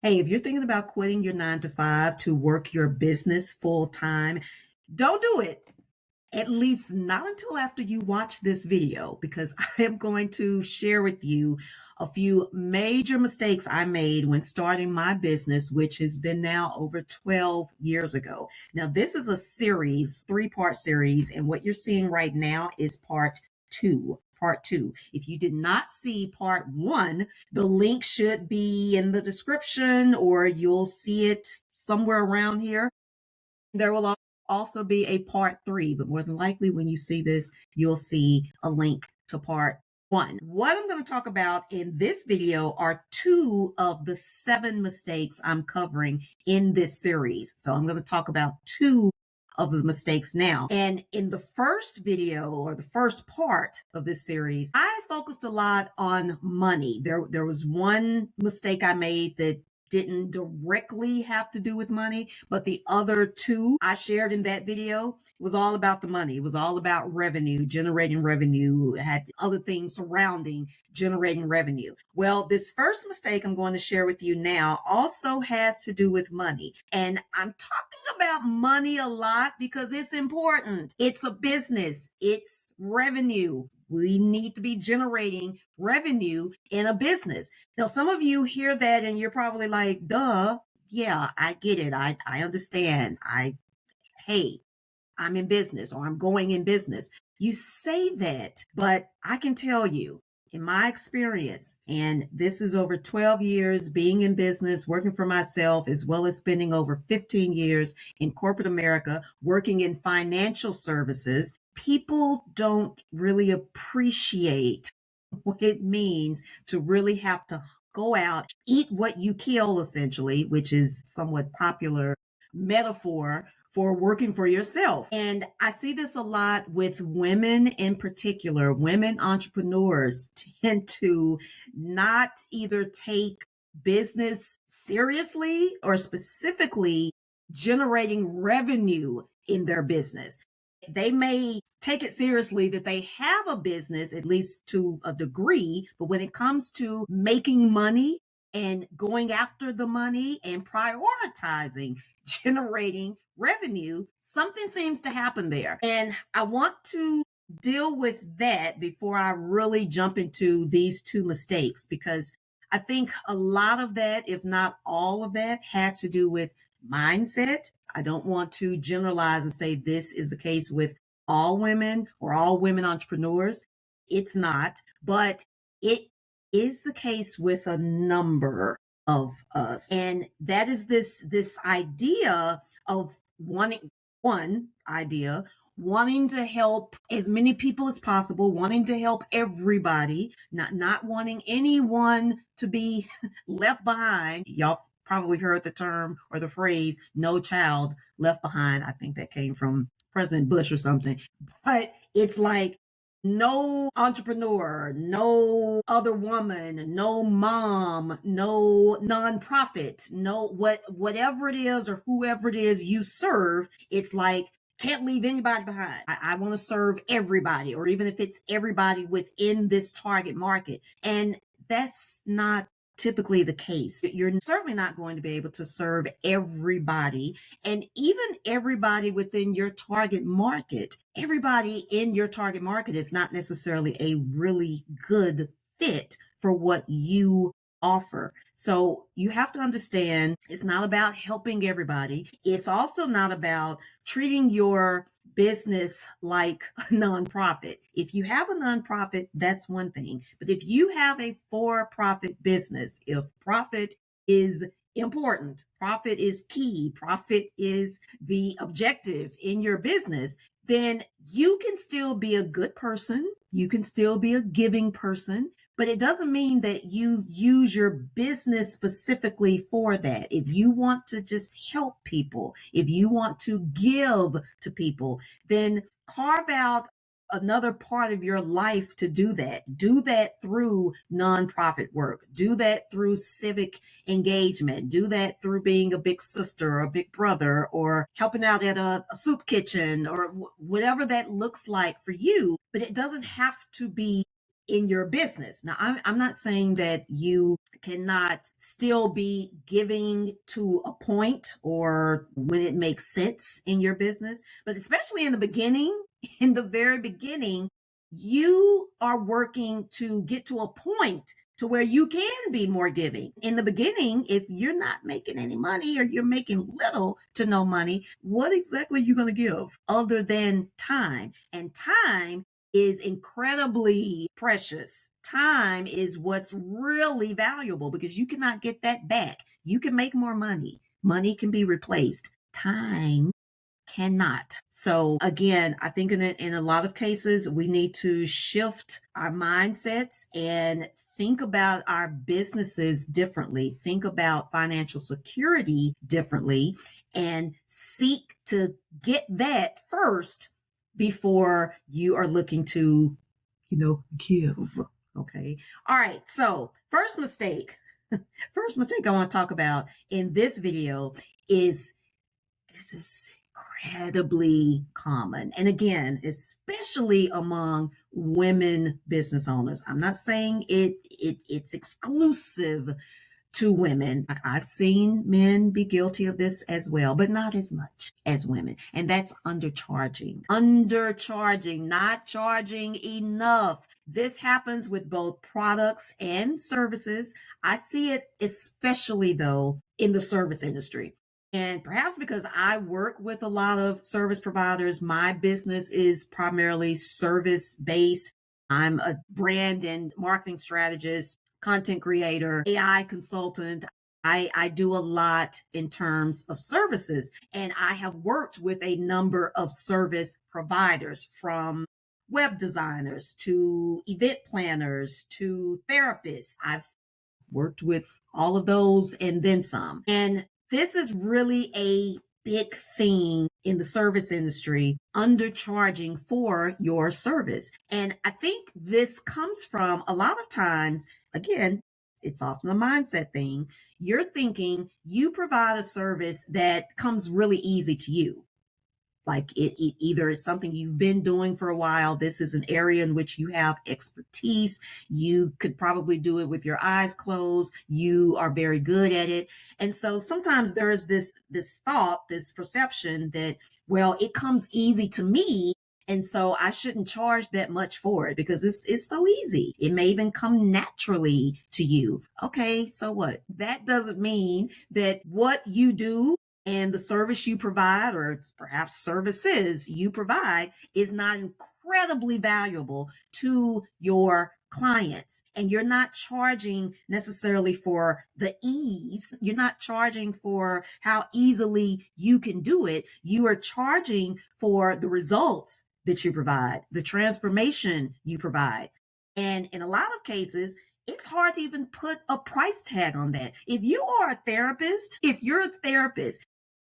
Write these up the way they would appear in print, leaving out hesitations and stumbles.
Hey, if you're thinking about quitting your 9 to 5 to work your business full time, don't do it. At least not until after you watch this video, because I am going to share with you a few major mistakes I made when starting my business, which has been now over 12 years ago. Now, this is a series, 3-part series, and what you're seeing right now is part two. Part two. If you did not see part one, the link should be in the description or you'll see it somewhere around here. There will also be a part three, but more than likely when you see this, you'll see a link to part one. What I'm going to talk about in this video are 2 of the 7 mistakes I'm covering in this series. So I'm going to talk about 2 of the mistakes now. And in the first video or the first part of this series, I focused a lot on money. There was one mistake I made that didn't directly have to do with money, but the other 2 I shared in that video was all about the money. It was all about revenue, generating revenue, it had other things surrounding generating revenue. Well, this first mistake I'm going to share with you now also has to do with money. And I'm talking about money a lot because it's important. It's a business, it's revenue. We need to be generating revenue in a business. Now, some of you hear that and you're probably like, duh, yeah, I get it. I understand. Hey, I'm in business or I'm going in business. You say that, but I can tell you in my experience, and this is over 12 years being in business, working for myself, as well as spending over 15 years in corporate America, working in financial services, people don't really appreciate what it means to really have to go out, eat what you kill, essentially, which is somewhat popular metaphor for working for yourself. And I see this a lot with women in particular. Women entrepreneurs tend to not either take business seriously or specifically generating revenue in their business. They may take it seriously that they have a business, at least to a degree, but when it comes to making money and going after the money and prioritizing generating revenue, something seems to happen there. And I want to deal with that before I really jump into these 2 mistakes, because I think a lot of that, if not all of that, has to do with mindset. I don't want to generalize and say this is the case with all women or all women entrepreneurs. It's not, but it is the case with a number of us. And that is this idea of wanting to help as many people as possible, wanting to help everybody, not wanting anyone to be left behind. Y'all probably heard the term or the phrase "no child left behind." I think that came from President Bush or something. But it's like no entrepreneur, no other woman, no mom, no nonprofit, no whatever it is or whoever it is you serve, it's like can't leave anybody behind. I want to serve everybody, or even if it's everybody within this target market. And that's not typically the case. You're certainly not going to be able to serve everybody, and even everybody within your target market. Everybody in your target market is not necessarily a really good fit for what you offer. So you have to understand it's not about helping everybody. It's also not about treating your business like a nonprofit. If you have a nonprofit, that's one thing. But if you have a for-profit business, if profit is important, profit is key, profit is the objective in your business, then you can still be a good person. You can still be a giving person, but it doesn't mean that you use your business specifically for that. If you want to just help people, if you want to give to people, then carve out another part of your life to do that. Do that through nonprofit work. Do that through civic engagement. Do that through being a big sister or a big brother or helping out at a soup kitchen or whatever that looks like for you. But it doesn't have to be in your business. Now, I'm not saying that you cannot still be giving to a point or when it makes sense in your business, but especially in the beginning, in the very beginning, you are working to get to a point to where you can be more giving. In the beginning, if you're not making any money or you're making little to no money, what exactly are you going to give other than time? And time is incredibly precious. Time is what's really valuable because you cannot get that back. You can make more money. Money can be replaced. Time cannot. So again, I think in a lot of cases, we need to shift our mindsets and think about our businesses differently, think about financial security differently, and seek to get that first before you are looking to, give. Okay. All right. So first mistake I want to talk about in this video is this is incredibly common. And again, especially among women business owners. I'm not saying it's exclusive to women. I've seen men be guilty of this as well, but not as much as women. And that's undercharging. Undercharging, not charging enough. This happens with both products and services. I see it especially though in the service industry. And perhaps because I work with a lot of service providers, my business is primarily service based. I'm a brand and marketing strategist, content creator, AI consultant. I do a lot in terms of services, and I have worked with a number of service providers, from web designers to event planners to therapists. I've worked with all of those and then some. And this is really a big thing in the service industry, undercharging for your service. And I think this comes from a lot of times, again, it's often a mindset thing. You're thinking you provide a service that comes really easy to you. Like either it's something you've been doing for a while. This is an area in which you have expertise. You could probably do it with your eyes closed. You are very good at it. And so sometimes there is this thought, this perception that, well, it comes easy to me, and so I shouldn't charge that much for it because it's so easy. It may even come naturally to you. Okay, so what? That doesn't mean that what you do and the service you provide, or perhaps services you provide, is not incredibly valuable to your clients. And you're not charging necessarily for the ease. You're not charging for how easily you can do it. You are charging for the results that you provide, the transformation you provide. And in a lot of cases, it's hard to even put a price tag on that. If you're a therapist,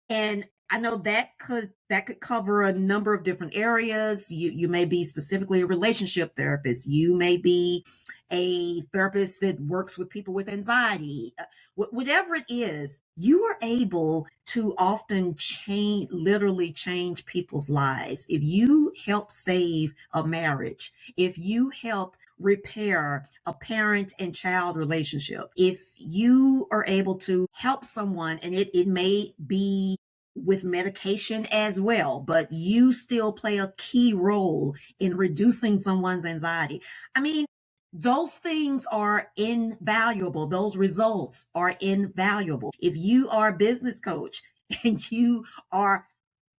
and I know that could cover a number of different areas. You may be specifically a relationship therapist. You may be a therapist that works with people with anxiety. Whatever it is, you are able to often literally change people's lives. If you help save a marriage, if you help repair a parent and child relationship, if you are able to help someone, and it may be with medication as well, but you still play a key role in reducing someone's anxiety. I mean, those things are invaluable. Those results are invaluable. If you are a business coach and you are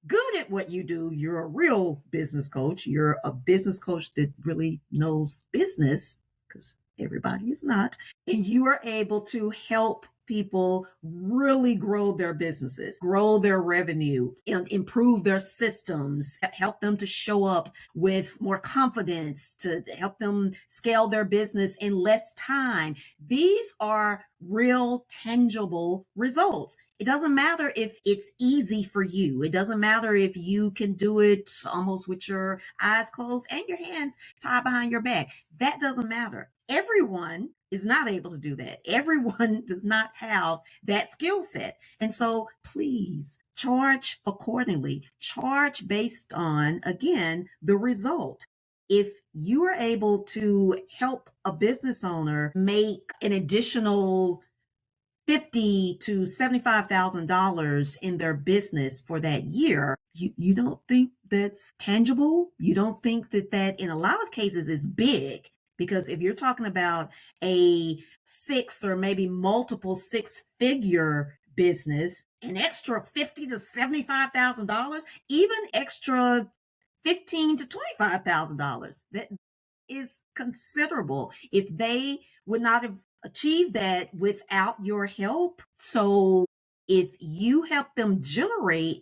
good at what you do, you're a real business coach. You're a business coach that really knows business, because everybody is not. And you are able to help people really grow their businesses, grow their revenue, and improve their systems, help them to show up with more confidence, to help them scale their business in less time. These are real, tangible results. It doesn't matter if it's easy for you. It doesn't matter if you can do it almost with your eyes closed and your hands tied behind your back. That doesn't matter. Everyone is not able to do that. Everyone does not have that skill set. And so please charge accordingly. Charge based on, again, the result. If you are able to help a business owner make an additional $50 to $75,000 in their business for that year, you don't think that's tangible? You don't think that in a lot of cases is big? Because if you're talking about a six or maybe multiple six-figure business, an extra $50 to $75,000, even extra $15 to $25,000, that is considerable. If they would not have achieved that without your help. So if you help them generate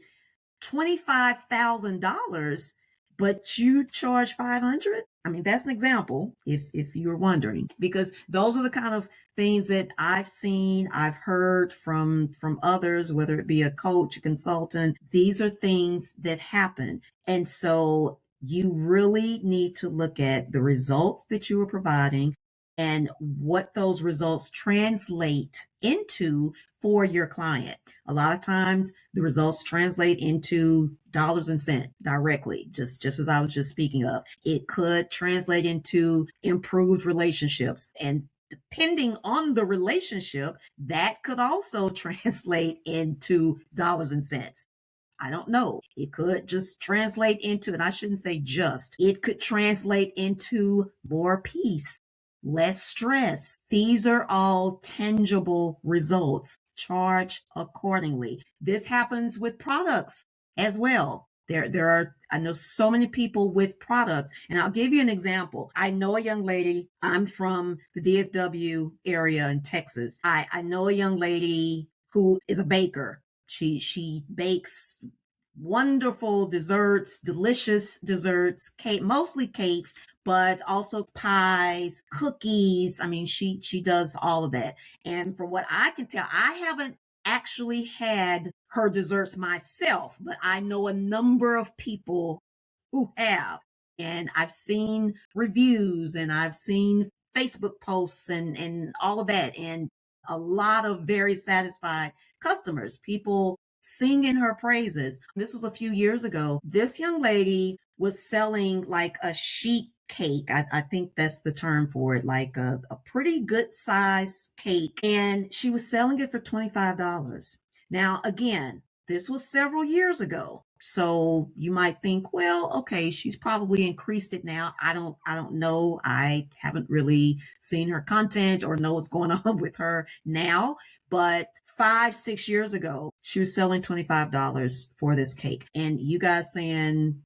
$25,000, but you charge 500, I mean, that's an example if you're wondering, because those are the kind of things that I've seen, I've heard from others, whether it be a coach, a consultant. These are things that happen. And so you really need to look at the results that you are providing and what those results translate into for your client. A lot of times the results translate into dollars and cents directly, just as I was just speaking of. It could translate into improved relationships, and depending on the relationship, that could also translate into dollars and cents. I don't know. It could just translate into, and I shouldn't say just, it could translate into more peace, less stress. These are all tangible results. Charge accordingly. This happens with products as well. There are, I know so many people with products, and I'll give you an example. I know a young lady, I'm from the DFW area in Texas. I know a young lady who is a baker. She bakes wonderful desserts, delicious desserts, cake, mostly cakes, but also pies, cookies. I mean, she does all of that. And from what I can tell, I haven't actually had her desserts myself, but I know a number of people who have. And I've seen reviews and I've seen Facebook posts and all of that. And a lot of very satisfied customers, people singing her praises. This was a few years ago. This young lady was selling like a sheet cake. I think that's the term for it, like a pretty good size cake. And she was selling it for $25. Now, again, this was several years ago. So you might think, well, okay, she's probably increased it now. I don't know. I haven't really seen her content or know what's going on with her now, but 5-6 years ago, she was selling $25 for this cake. And you guys saying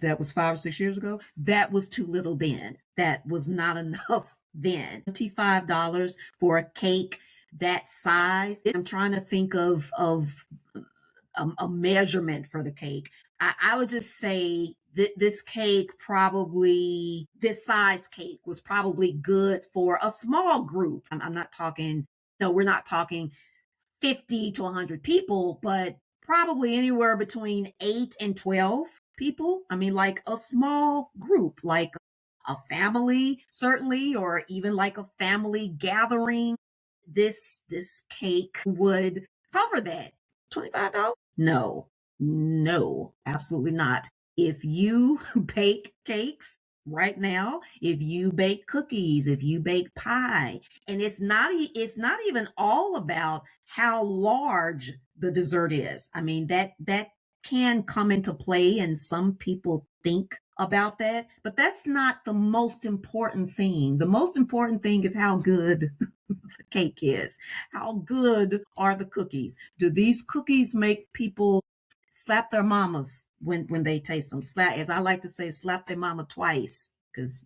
that was 5 or 6 years ago? That was too little then. That was not enough then. $25 for a cake that size. I'm trying to think of a measurement for the cake. I would just say that this cake probably, this size cake was probably good for a small group. I'm not talking, no, we're not talking 50 to 100 people, but probably anywhere between 8 and 12 people. I mean, like a small group, like a family, certainly, or even like a family gathering. This cake would cover that. $25? No, absolutely not. If you bake cakes right now, if you bake cookies, if you bake pie, and it's not even all about how large the dessert is. I mean, that can come into play, and some people think about that, but that's not the most important thing. The most important thing is how good the cake is. How good are the cookies? Do these cookies make people slap their mamas when they taste them? Slap, as I like to say, slap their mama twice, because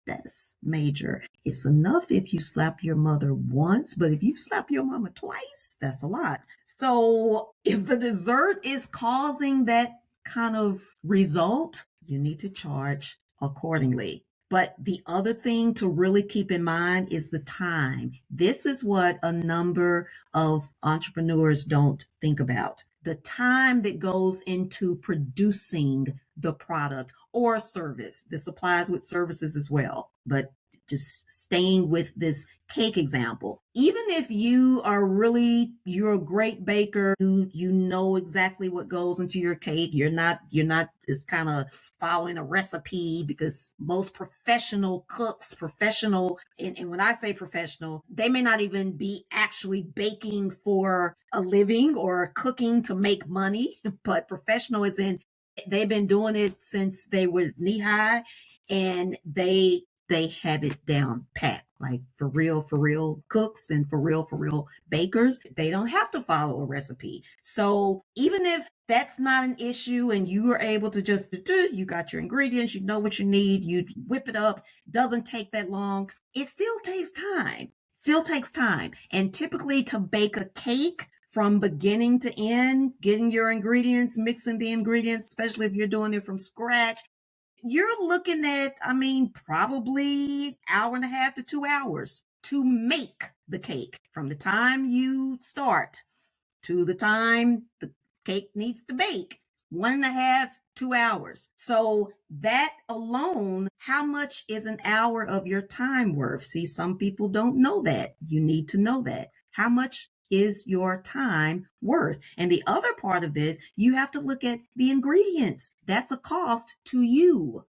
that's major. It's enough if you slap your mother once, but if you slap your mama twice, that's a lot. So if the dessert is causing that kind of result, you need to charge accordingly. But the other thing to really keep in mind is the time. This is what a number of entrepreneurs don't think about. The time that goes into producing the product or service. This applies with services as well, but just staying with this cake example. Even if you're a great baker, you know exactly what goes into your cake. You're not just kind of following a recipe, because most professional cooks, and when I say professional, they may not even be actually baking for a living or cooking to make money, but professional is in they've been doing it since they were knee high, and they have it down pat. Like for real cooks and for real bakers, they don't have to follow a recipe. So even if that's not an issue and you are able to just you got your ingredients, you know what you need, you whip it up, doesn't take that long. It still takes time. And typically, to bake a cake from beginning to end, getting your ingredients, mixing the ingredients, especially if you're doing it from scratch, you're looking at, probably hour and a half to 2 hours to make the cake, from the time you start to the time the cake needs to bake. 1.5, 2 hours. So that alone, how much is an hour of your time worth? See, some people don't know that. You need to know that. How much is your time worth? And the other part of this, you have to look at the ingredients. That's a cost to you.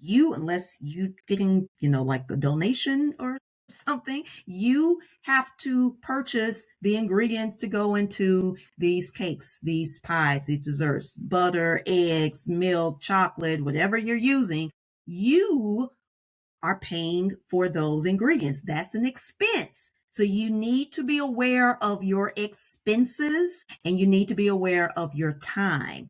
Unless you getting, like a donation or something, you have to purchase the ingredients to go into these cakes, these pies, these desserts, butter, eggs, milk, chocolate, whatever you're using. You are paying for those ingredients. That's an expense. So you need to be aware of your expenses, and you need to be aware of your time.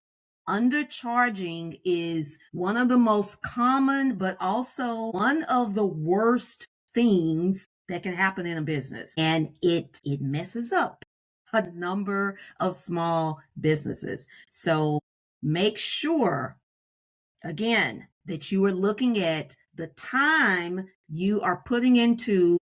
Undercharging is one of the most common, but also one of the worst things that can happen in a business. And it messes up a number of small businesses. So make sure, again, that you are looking at the time you are putting into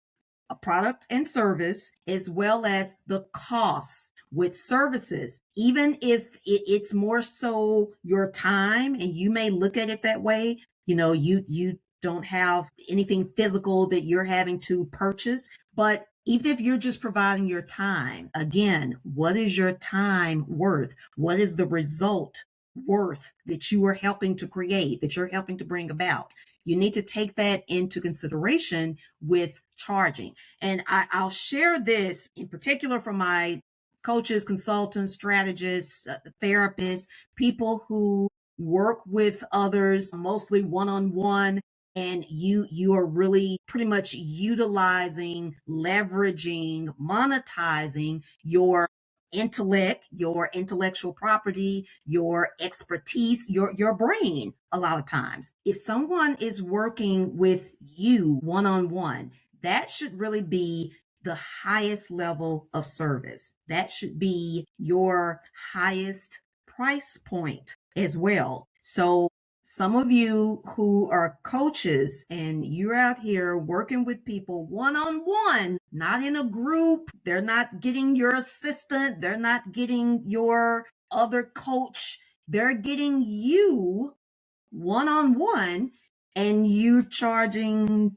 a product and service, as well as the costs with services. Even if it's more so your time, and you may look at it that way, you don't have anything physical that you're having to purchase. But even if you're just providing your time, again, what is your time worth? What is the result worth that you are helping to create, that you're helping to bring about? You need to take that into consideration with charging. And I'll share this in particular for my coaches, consultants, strategists, therapists, people who work with others, mostly one-on-one, and you are really pretty much utilizing, leveraging, monetizing your intellect, your intellectual property, your expertise, your brain. A lot of times, if someone is working with you one-on-one, that should really be the highest level of service. That should be your highest price point as well. So some of you who are coaches and you're out here working with people one-on-one, not in a group, they're not getting your assistant, they're not getting your other coach, they're getting you one-on-one, and you're charging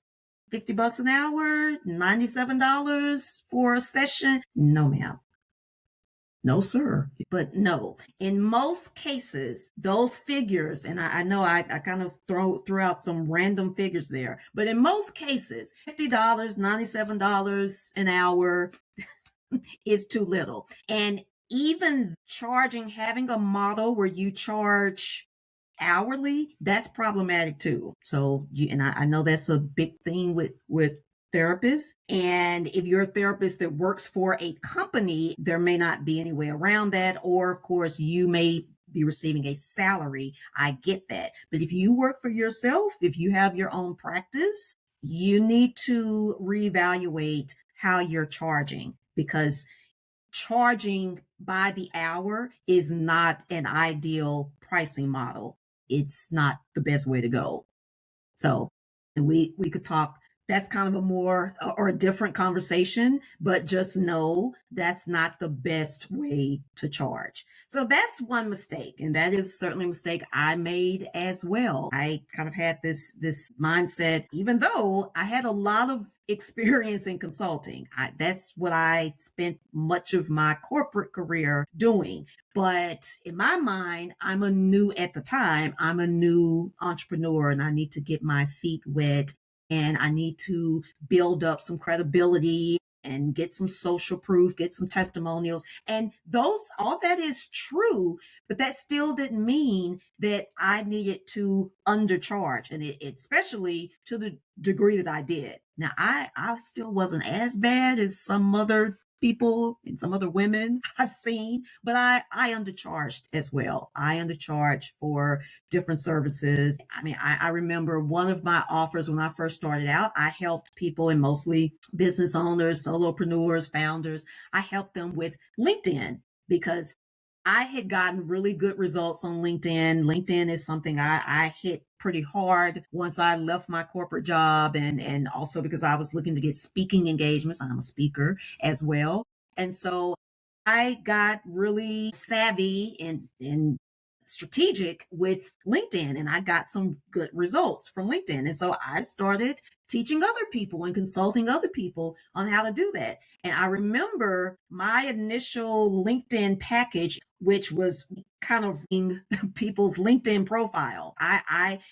$50 an hour, $97 for a session. No, ma'am. No, sir. But no, in most cases, those figures, and I know I kind of threw out some random figures there, but in most cases, $50, $97 an hour is too little. And even having a model where you charge hourly, that's problematic too. So I know that's a big thing with therapists. And if you're a therapist that works for a company, there may not be any way around that. Or of course, you may be receiving a salary. I get that. But if you work for yourself, if you have your own practice, you need to reevaluate how you're charging, because charging by the hour is not an ideal pricing model. It's not the best way to go. So, and we could talk that's kind of a more or a different conversation, but just know that's not the best way to charge. So that's one mistake, and that is certainly a mistake I made as well. I kind of had this mindset, even though I had a lot of experience in consulting. That's what I spent much of my corporate career doing. But in my mind, I'm a new entrepreneur, and I need to get my feet wet, and I need to build up some credibility and get some social proof, get some testimonials. And all that is true, but that still didn't mean that I needed to undercharge, and especially to the degree that I did. Now, I still wasn't as bad as some other people and some other women I've seen, but I undercharged as well. I undercharged for different services. I mean, I remember one of my offers when I first started out, I helped people, and mostly business owners, solopreneurs, founders. I helped them with LinkedIn because I had gotten really good results on LinkedIn. LinkedIn is something I hit pretty hard once I left my corporate job, and also because I was looking to get speaking engagements. I'm a speaker as well. And so I got really savvy and strategic with LinkedIn, and I got some good results from LinkedIn. And so I started teaching other people and consulting other people on how to do that. And I remember my initial LinkedIn package, which was kind of in people's LinkedIn profile.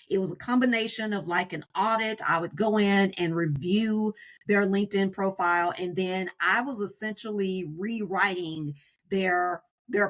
It was a combination of like an audit. I would go in and review their LinkedIn profile, and then I was essentially rewriting their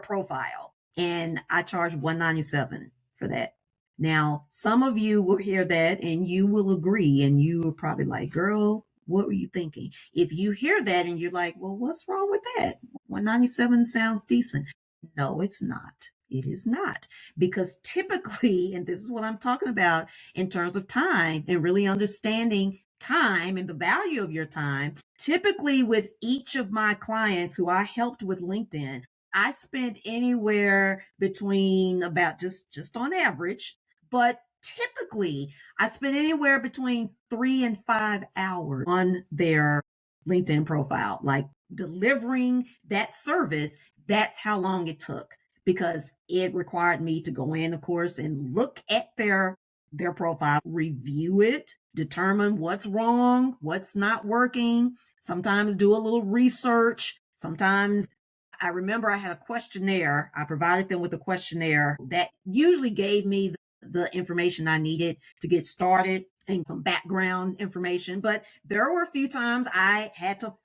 profile. And I charged $197 for that. Now, some of you will hear that and you will agree, and you will probably like, girl, what were you thinking? If you hear that and you're like, well, what's wrong with that? 197 sounds decent. No, it's not. It is not. Because typically, and this is what I'm talking about in terms of time and really understanding time and the value of your time, typically with each of my clients who I helped with LinkedIn, I spent anywhere between about just on average, but typically I spent anywhere between 3 and 5 hours on their LinkedIn profile, like delivering that service. That's how long it took, because it required me to go in, of course, and look at their profile, review it, determine what's wrong, what's not working, sometimes do a little research. Sometimes I remember I had a questionnaire. I provided them with a questionnaire that usually gave me the information I needed to get started and some background information. But there were a few times I had to,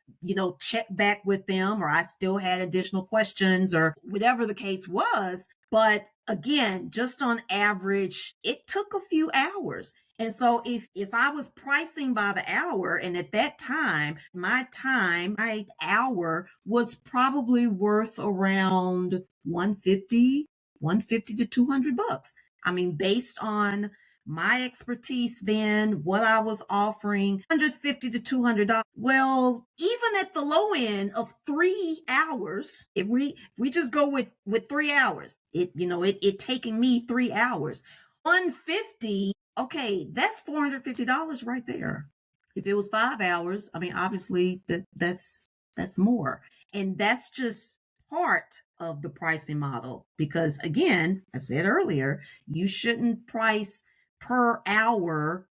check back with them, or I still had additional questions, or whatever the case was. But again, just on average, it took a few hours. And so if I was pricing by the hour, and at that time, my hour was probably worth around 150 to $200. I mean, based on my expertise then, what I was offering, 150 to $200. Well, even at the low end of 3 hours, if we just go with 3 hours, it taking me 3 hours, 150. Okay, that's $450 right there. If it was 5 hours, I mean, obviously that's more. And that's just part of the pricing model, because again, I said earlier, you shouldn't price per hour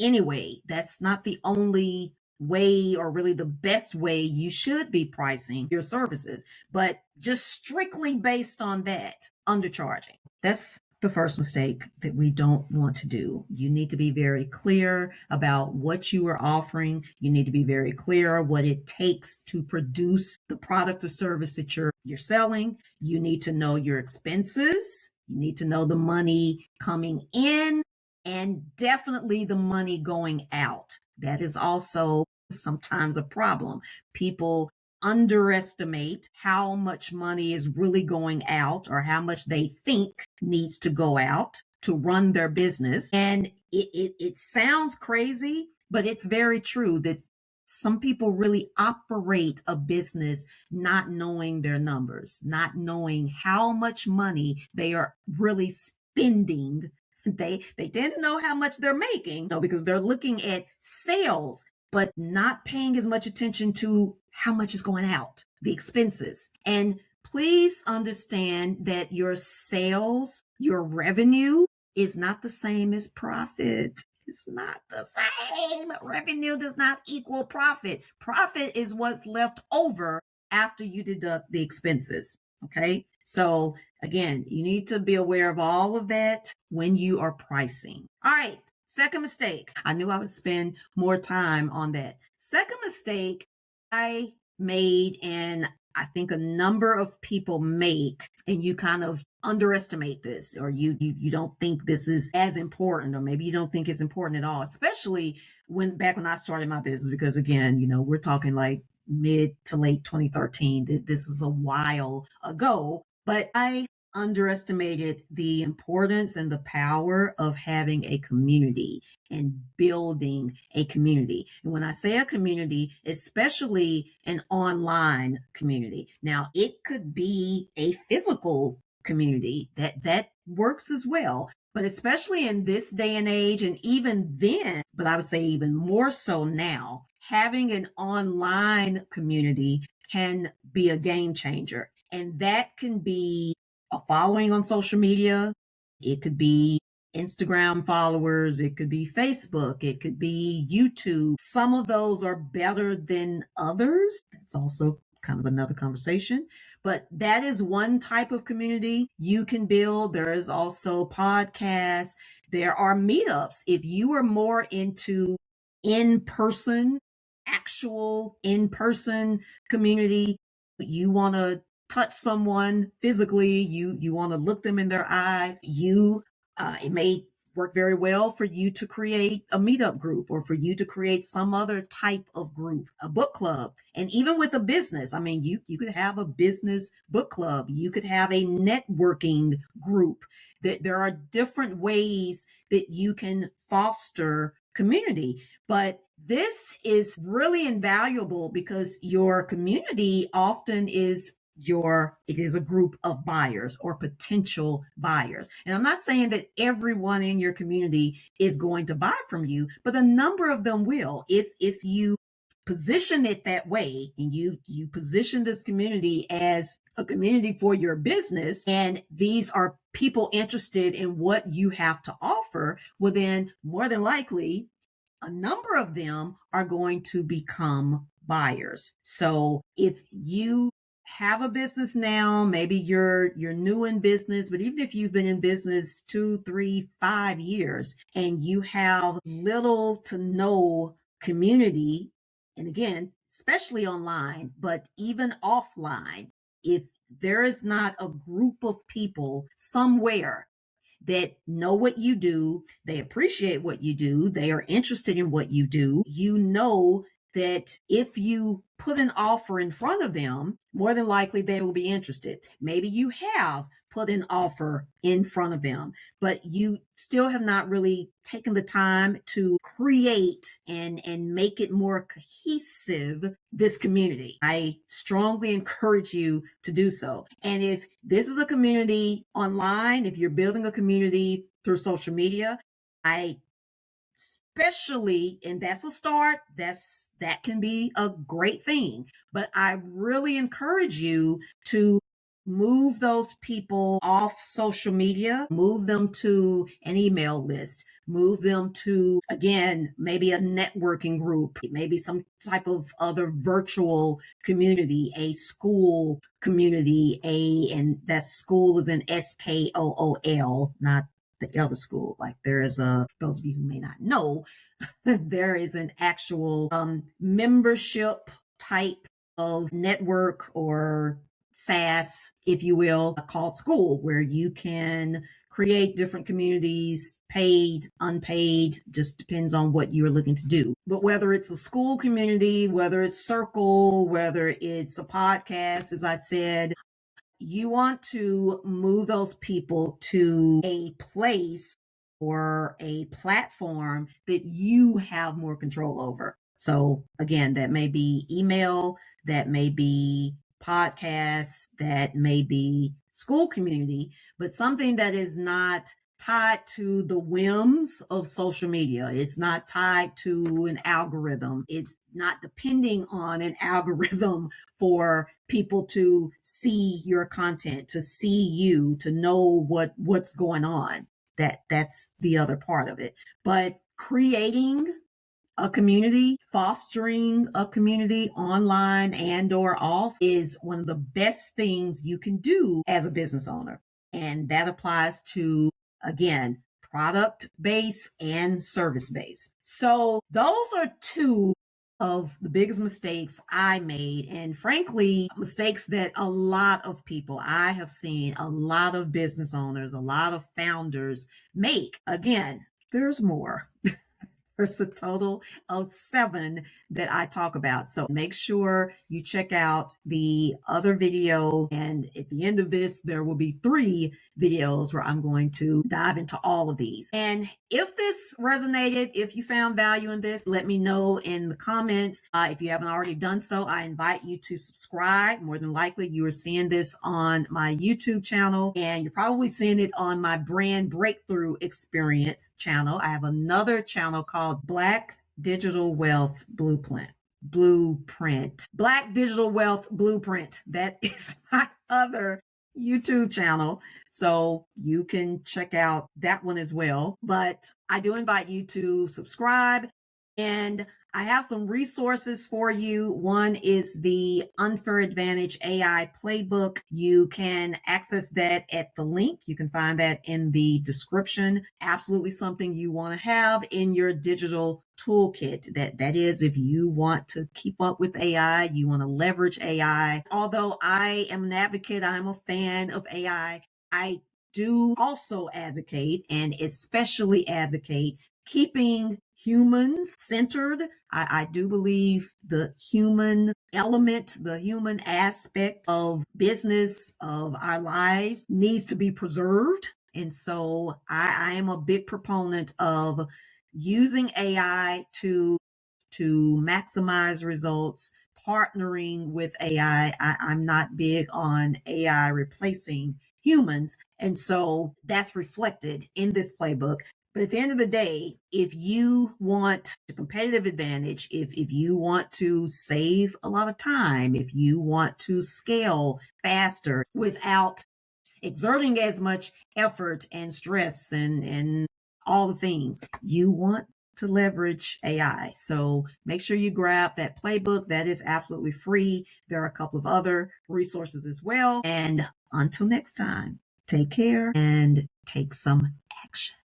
anyway. That's not the only way, or really the best way you should be pricing your services, but just strictly based on that, undercharging. That's the first mistake that we don't want to do. You need to be very clear about what you are offering. You need to be very clear what it takes to produce the product or service that you're selling. You need to know your expenses. You need to know the money coming in, and definitely the money going out. That is also sometimes a problem. People underestimate how much money is really going out, or how much they think needs to go out to run their business. And it sounds crazy, but it's very true that some people really operate a business not knowing their numbers, not knowing how much money they are really spending. They tend to know how much they're making, because they're looking at sales, but not paying as much attention to how much is going out, the expenses. And please understand that your sales, your revenue is not the same as profit. It's not the same. Revenue does not equal profit. Profit is what's left over after you deduct the expenses. Okay. So again, you need to be aware of all of that when you are pricing. All right. Second mistake. I knew I would spend more time on that. Second mistake I made, and I think a number of people make, and you kind of underestimate this, or you don't think this is as important, or maybe you don't think it's important at all, especially back when I started my business, because again, we're talking like mid to late 2013. This is a while ago, but I underestimated the importance and the power of having a community and building a community. And when I say a community, especially an online community, now it could be a physical community that works as well. But especially in this day and age, and even then, but I would say even more so now, having an online community can be a game changer. And that can be a following on social media. It could be Instagram followers. It could be Facebook. It could be YouTube. Some of those are better than others. That's also kind of another conversation, but that is one type of community you can build. There is also podcasts. There are meetups. If you are more into in-person, actual in-person community, you want to touch someone physically, you want to look them in their eyes, it may work very well for you to create a meetup group, or for you to create some other type of group, a book club. And even with a business, I mean, you could have a business book club. You could have a networking group. There are different ways that you can foster community. But this is really invaluable because your community often is a group of buyers or potential buyers. And I'm not saying that everyone in your community is going to buy from you, but a number of them will. If you position it that way, and you position this community as a community for your business, and these are people interested in what you have to offer, well, then more than likely a number of them are going to become buyers. So if you have a business now, maybe you're new in business, but even if you've been in business 2, 3, 5 years, and you have little to no community, and again, especially online, but even offline, if there is not a group of people somewhere that know what you do, they appreciate what you do, they are interested in what you do, you know that if you put an offer in front of them, more than likely they will be interested. Maybe you have put an offer in front of them, but you still have not really taken the time to create and make it more cohesive, this community. I strongly encourage you to do so. And if this is a community online, if you're building a community through social media, I especially, and that's a start, that can be a great thing, but I really encourage you to move those people off social media, move them to an email list, move them to, again, maybe a networking group, maybe some type of other virtual community, a school community, and that school is in SKOOL, not the other school. Like there is for those of you who may not know, there is an actual membership type of network, or SaaS, if you will, called School, where you can create different communities, paid, unpaid, just depends on what you're looking to do. But whether it's a school community, whether it's Circle, whether it's a podcast, as I said, you want to move those people to a place or a platform that you have more control over. So again, that may be email, that may be podcasts, that may be school community, but something that is not tied to the whims of social media. It's not tied to an algorithm. It's not depending on an algorithm for people to see your content, to see you, to know what's going on. That's the other part of it. But creating a community, fostering a community online and or off is one of the best things you can do as a business owner. And that applies to, again, product based and service based. So those are two of the biggest mistakes I made. And frankly, mistakes that a lot of people, I have seen a lot of business owners, a lot of founders make. Again, there's more. There's a total of 7 that I talk about. So make sure you check out the other video. And at the end of this, there will be 3 videos where I'm going to dive into all of these. And if this resonated, if you found value in this, let me know in the comments. If you haven't already done so, I invite you to subscribe. More than likely, you are seeing this on my YouTube channel, and you're probably seeing it on my Brand Breakthrough Experience channel. I have another channel called Black Digital Wealth Blueprint. Black Digital Wealth Blueprint. That is my other YouTube channel. So you can check out that one as well. But I do invite you to subscribe. And I have some resources for you. One is the Unfair Advantage AI Playbook. You can access that at the link. You can find that in the description. Absolutely something you want to have in your digital toolkit. That is, if you want to keep up with AI, you want to leverage AI. Although I am an advocate, I'm a fan of AI, I do also advocate, and especially advocate, keeping humans centered. I do believe the human element, the human aspect of business, of our lives, needs to be preserved. And so I am a big proponent of using AI to maximize results, partnering with AI. I'm not big on AI replacing humans. And so that's reflected in this playbook. But at the end of the day, if you want a competitive advantage, if you want to save a lot of time, if you want to scale faster without exerting as much effort and stress and all the things, you want to leverage AI. So make sure you grab that playbook. That is absolutely free. There are a couple of other resources as well. And until next time, take care and take some action.